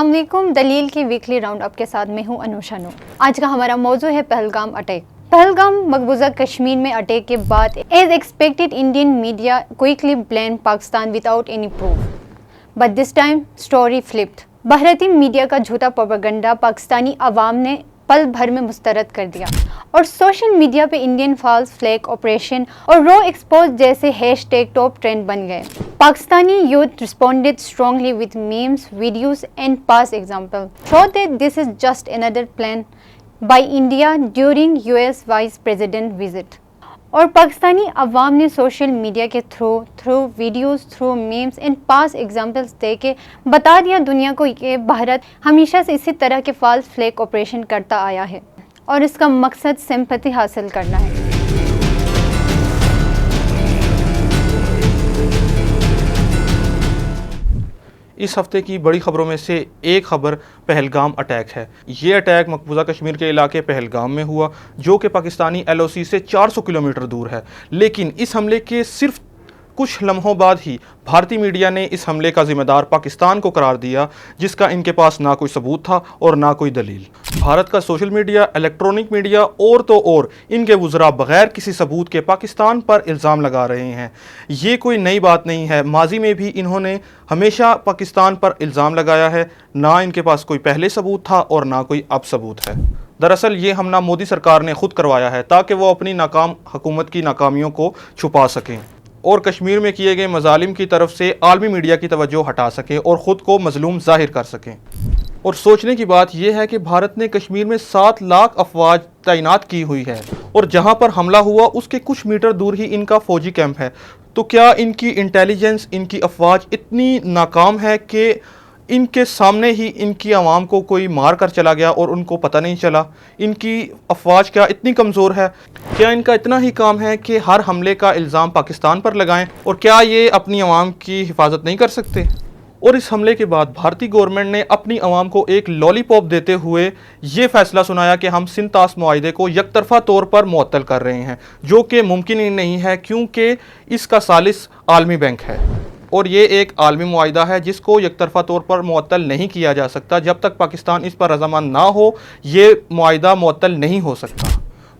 अस्सलाम वालेकुम। दलील की वीकली राउंड अप के साथ मैं हूं अनुषा नूर। आज का हमारा मौजू है पहलगाम अटैक। पहलगाम मकबूजा कश्मीर में अटैक के बाद as expected Indian media quickly blame Pakistan without any proof, but this time story flipped. भारतीय मीडिया का झूठा प्रोपेगेंडा पाकिस्तानी अवाम ने पल भर में मुस्तरद कर दिया और सोशल मीडिया पे इंडियन फॉल्स फ्लैग ऑपरेशन और रॉ एक्सपोज जैसे हैशटैग टॉप ट्रेंड बन गए। Pakistani youth responded strongly with memes, videos and past example show that this is just another plan by India during US vice president visit. और पाकिस्तानी अवाम ने social media के through videos, through memes and past examples दे के बता दिया दुनिया को कि भारत हमेशा से इसी तरह के फॉल्स फ्लैग ऑपरेशन करता आया है और इसका मकसद सिंपैथी हासिल करना है। इस हफ्ते की बड़ी खबरों में से एक खबर पहलगाम अटैक है। ये अटैक मकबूजा कश्मीर के इलाके पहलगाम में हुआ, जो कि पाकिस्तानी LOC से 400 किलोमीटर दूर है। लेकिन इस हमले के सिर्फ कुछ लम्हों बाद ही भारतीय मीडिया ने इस हमले का जिम्मेदार पाकिस्तान को करार दिया, जिसका इनके पास ना कोई सबूत था और ना कोई दलील। भारत का सोशल मीडिया, इलेक्ट्रॉनिक मीडिया और तो और इनके वज़रा बगैर किसी सबूत के पाकिस्तान पर इल्ज़ाम लगा रहे हैं। ये कोई नई बात नहीं है, माजी में भी इन्होंने हमेशा पाकिस्तान पर इल्ज़ाम लगाया है। ना इनके पास कोई पहले सबूत था और ना कोई अब सबूत है। दरअसल ये हमला मोदी सरकार ने खुद करवाया है ताकि वो अपनी नाकाम हुकूमत की नाकामियों को छुपा सकें और कश्मीर में किए गए मजालिम की तरफ से आलमी मीडिया की तवज्जो हटा सकें और ख़ुद को मजलूम जाहिर कर सकें। और सोचने की बात यह है कि भारत ने कश्मीर में 7 लाख अफवाज तैनात की हुई है और जहां पर हमला हुआ उसके कुछ मीटर दूर ही इनका फौजी कैंप है। तो क्या इनकी इंटेलिजेंस, इनकी अफवाज इतनी नाकाम है कि इनके सामने ही इनकी आवाम को कोई मार कर चला गया और उनको पता नहीं चला? इनकी अफवाज क्या इतनी कमज़ोर है? क्या इनका इतना ही काम है कि हर हमले का इल्ज़ाम पाकिस्तान पर लगाएं? और क्या ये अपनी आवाम की हिफाजत नहीं कर सकते? और इस हमले के बाद भारतीय गवर्नमेंट ने अपनी आवाम को एक लॉलीपॉप देते हुए ये फैसला सुनाया कि हम सिंध-तास मुआहिदे को यकतरफा तौर पर मुअत्तल कर रहे हैं, जो कि मुमकिन ही नहीं है क्योंकि इसका सालिस आलमी बैंक है और ये एक आलमी मुआहिदा है जिसको यकतरफा तौर पर मुअत्तल नहीं किया जा सकता। जब तक पाकिस्तान इस पर रज़ामंद ना हो, ये मुआहिदा मुअत्तल नहीं हो सकता।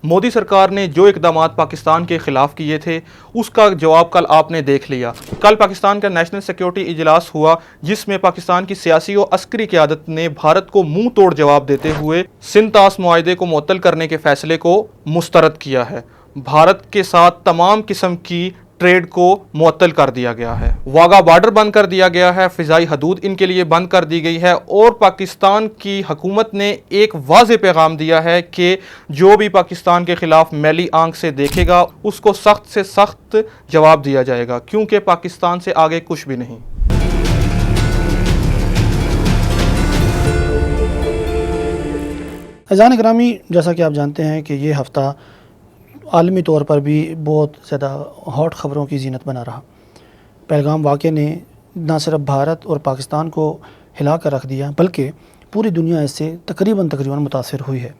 मोदी सरकार ने जो इक़दाम पाकिस्तान के ख़िलाफ़ किए थे उसका जवाब कल आपने देख लिया। कल पाकिस्तान का नेशनल सिक्योरिटी इजलास हुआ जिसमें पाकिस्तान की सियासी और अस्करी क़यादत ने भारत को मुंह तोड़ जवाब देते हुए सिंध-तास मुआहिदे को मुअत्तल करने के फ़ैसले को मुस्तरद किया है। भारत के साथ तमाम किस्म की ट्रेड को मुअत्तल कर दिया गया है, वाघा बॉर्डर बंद कर दिया गया है, फ़िज़ाई हदूद इनके लिए बंद कर दी गई है और पाकिस्तान की हुकूमत ने एक वाज़ेह पैगाम दिया है कि जो भी पाकिस्तान के ख़िलाफ़ मैली आंख से देखेगा उसको सख्त से सख्त जवाब दिया जाएगा, क्योंकि पाकिस्तान से आगे कुछ भी नहीं। अज़ान ग्रामी, जैसा कि आप जानते हैं कि ये हफ़्ता आलमी तौर पर भी बहुत ज़्यादा हॉट ख़बरों की ज़ीनत बना रहा। पहलगाम वाक़े ने न सिर्फ भारत और पाकिस्तान को हिला कर रख दिया बल्कि पूरी दुनिया इससे तकरीबन मुतासिर हुई है।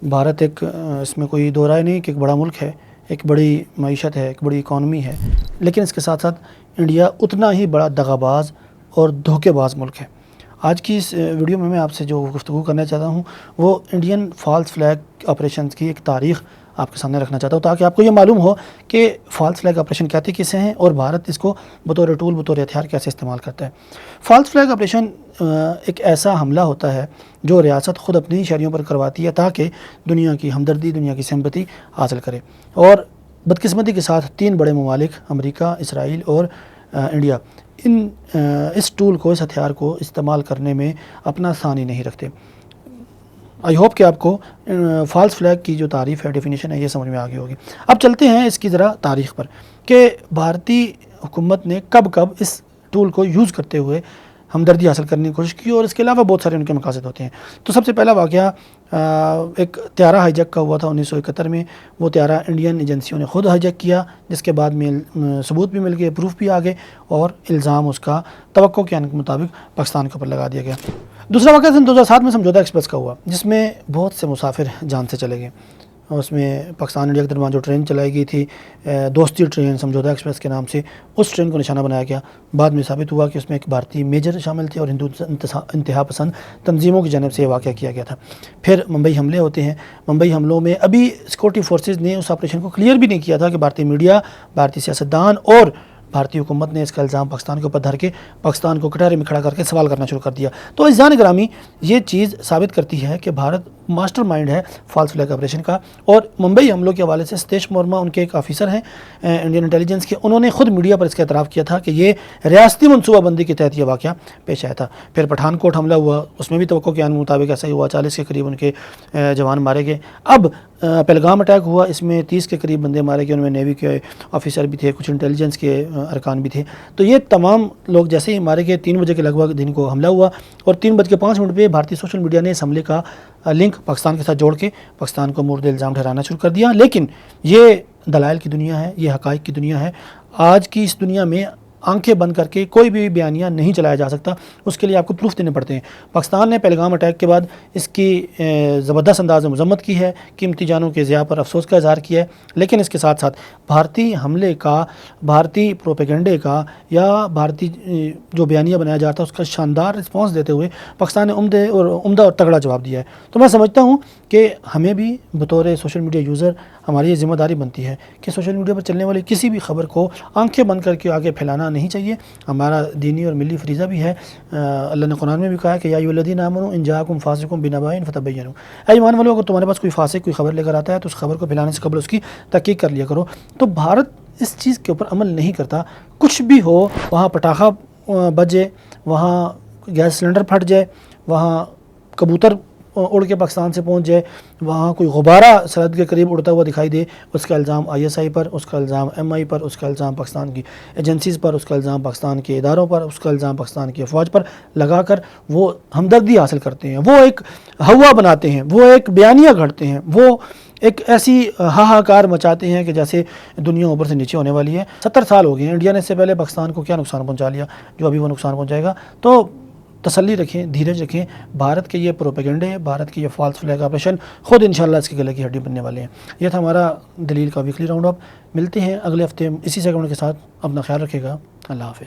भारत एक इसमें कोई दो राय नहीं कि एक बड़ा मुल्क है, एक बड़ी मईशत है, एक बड़ी इकॉनमी है, लेकिन इसके साथ साथ इंडिया उतना ही बड़ा दगाबाज और धोखेबाज मुल्क है। आज की इस वीडियो में मैं आपसे जो गुफ्तगू करना चाहता हूँ वो इंडियन फॉल्स फ्लैग ऑपरेशन की एक तारीख़ आपके सामने रखना चाहता हूँ ताकि आपको ये मालूम हो कि फॉल्स फ्लैग ऑपरेशन कहते किसे हैं और भारत इसको बतौर टूल, बतौर हथियार कैसे इस्तेमाल करता है। फॉल्स फ्लैग ऑपरेशन एक ऐसा हमला होता है जो रियासत ख़ुद अपनी शहरियों पर करवाती है ताकि दुनिया की हमदर्दी, दुनिया की सिंपैथी हासिल करे। और बदकिस्मती के साथ 3 बड़े ममालिक अमेरिका, इसराइल और इंडिया इस टूल को, इस हथियार को इस्तेमाल करने में अपना सानी नहीं रखते। आई होप कि आपको फॉल्स फ्लैग की जो तारीफ़ है, डेफिनेशन है, ये समझ में आ गई होगी। अब चलते हैं इसकी ज़रा तारीख़ पर कि भारतीय हुकूमत ने कब कब इस टूल को यूज़ करते हुए हमदर्दी हासिल करने की कोशिश की और इसके अलावा बहुत सारे उनके मकासद होते हैं। तो सबसे पहला वाक़या एक त्यारा हाईजैक का हुआ था 1971 में। वो त्यारा इंडियन एजेंसियों ने ख़ुद हाईजैक किया, जिसके बाद में सबूत भी मिल गए, प्रूफ भी आ गए और इल्ज़ाम उसका तवक्को के मुताबिक पाकिस्तान के ऊपर लगा दिया गया। दूसरा वाक़या सन 2007 में समझौता एक्सप्रेस का हुआ जिसमें बहुत से मुसाफिर जान से चले गए। اس میں پاکستان انڈیا کے درمیان جو ٹرین چلائی گئی تھی دوستی ٹرین سمجھوتا ایکسپریس کے نام سے، اس ٹرین کو نشانہ بنایا گیا۔ بعد میں ثابت ہوا کہ اس میں ایک بھارتی میجر شامل تھے اور ہندو انتہا پسند تنظیموں کی جانب سے یہ واقعہ کیا گیا تھا۔ پھر ممبئی حملے ہوتے ہیں۔ ممبئی حملوں میں ابھی سیکورٹی فورسز نے اس آپریشن کو کلیئر بھی نہیں کیا تھا کہ بھارتی میڈیا، بھارتی سیاستدان اور بھارتی حکومت نے اس کا الزام پاکستان کے اوپر دھر کے پاکستان کو کٹہرے میں کھڑا کر کے سوال کرنا شروع کر دیا۔ تو عزیزان گرامی، یہ چیز ثابت کرتی ہے کہ بھارت ماسٹر مائنڈ ہے فالس فلیگ آپریشن کا۔ اور ممبئی حملوں کے حوالے سے ستیش مورما ان کے ایک آفیسر ہیں انڈین انٹیلیجنس کے، انہوں نے خود میڈیا پر اس کا اعتراف کیا تھا کہ یہ ریاستی منصوبہ بندی کے تحت یہ واقعہ پیش آیا تھا۔ پھر پٹھان کوٹ حملہ ہوا، اس میں بھی توقع کے مطابق ایسا ہی ہوا، 40 کے قریب ان کے جوان مارے گئے۔ اب پہلگام اٹیک ہوا، اس میں 30 کے قریب بندے مارے گئے، ان میں نیوی کے آفیسر بھی تھے، کچھ انٹیلیجنس کے ارکان بھی تھے۔ تو یہ تمام لوگ جیسے ہی مارے گئے، 3 بجے کے لگ بھگ دن کو حملہ ہوا، اور 3:05 پہ بھارتی سوشل میڈیا نے اس حملے کا لنک پاکستان کے ساتھ جوڑ کے پاکستان کو مورد الزام ٹھہرانا شروع کر دیا۔ لیکن یہ دلائل کی دنیا ہے، یہ حقائق کی دنیا ہے۔ آج کی اس دنیا میں آنکھیں بند کر کے کوئی بھی بیانیہ نہیں چلایا جا سکتا، اس کے لیے آپ کو پروف دینے پڑتے ہیں۔ پاکستان نے پہلگام اٹیک کے بعد اس کی زبردست انداز میں مذمت کی ہے، قیمتی جانوں کے ضیاع پر افسوس کا اظہار کیا ہے، لیکن اس کے ساتھ ساتھ بھارتی حملے کا، بھارتی پروپیگنڈے کا یا بھارتی جو بیانیہ بنایا جاتا ہے اس کا شاندار رسپانس دیتے ہوئے پاکستان نے عمدہ اور تگڑا جواب دیا ہے۔ تو میں سمجھتا ہوں کہ ہمیں بھی بطور سوشل میڈیا یوزر ہماری یہ ذمہ داری بنتی ہے کہ سوشل میڈیا پر چلنے والی کسی بھی خبر کو آنکھیں بند کر کے آگے پھیلانا نہیں چاہیے۔ ہمارا دینی اور ملی فریضہ بھی ہے۔ اللہ نے قرآن میں بھی کہا ہے کہ یا ایھا الذین آمنوا ان جاءکم فاسق بنبأ فتبینوا، اے ایمان والو اگر تمہارے پاس کوئی فاسق کوئی خبر لے کر آتا ہے تو اس خبر کو پھیلانے سے قبل اس کی تحقیق کر لیا کرو۔ تو بھارت اس چیز کے اوپر عمل نہیں کرتا۔ کچھ بھی ہو، وہاں پٹاخہ بجے، وہاں گیس سلنڈر پھٹ جائے، وہاں کبوتر اڑ کے پاکستان سے پہنچ جائے، وہاں کوئی غبارہ سرحد کے قریب اڑتا ہوا دکھائی دے، اس کا الزام ISI پر، اس کا الزام MI پر، اس کا الزام پاکستان کی ایجنسیز پر، اس کا الزام پاکستان کے اداروں پر، اس کا الزام پاکستان کی افواج پر لگا کر وہ ہمدردی حاصل کرتے ہیں، وہ ایک ہوا بناتے ہیں، وہ ایک بیانیہ گھڑتے ہیں، وہ ایک ایسی ہاہاکار مچاتے ہیں کہ جیسے دنیا اوپر سے نیچے ہونے والی ہے۔ 70 سال ہو گئے ہیں، انڈیا نے اس سے پہلے پاکستان کو کیا نقصان پہنچا لیا جو ابھی وہ نقصان پہنچائے گا۔ تو تسلی رکھیں، دھیرج رکھیں۔ بھارت کے یہ پروپیگنڈے، بھارت کی یہ فالس فلیگ آپریشن خود انشاءاللہ اس کے گلے کی ہڈی بننے والے ہیں۔ یہ تھا ہمارا دلیل کا ویکلی راؤنڈ اپ۔ ملتے ہیں اگلے ہفتے اسی سیگمنٹ کے ساتھ۔ اپنا خیال رکھے گا۔ اللہ حافظ۔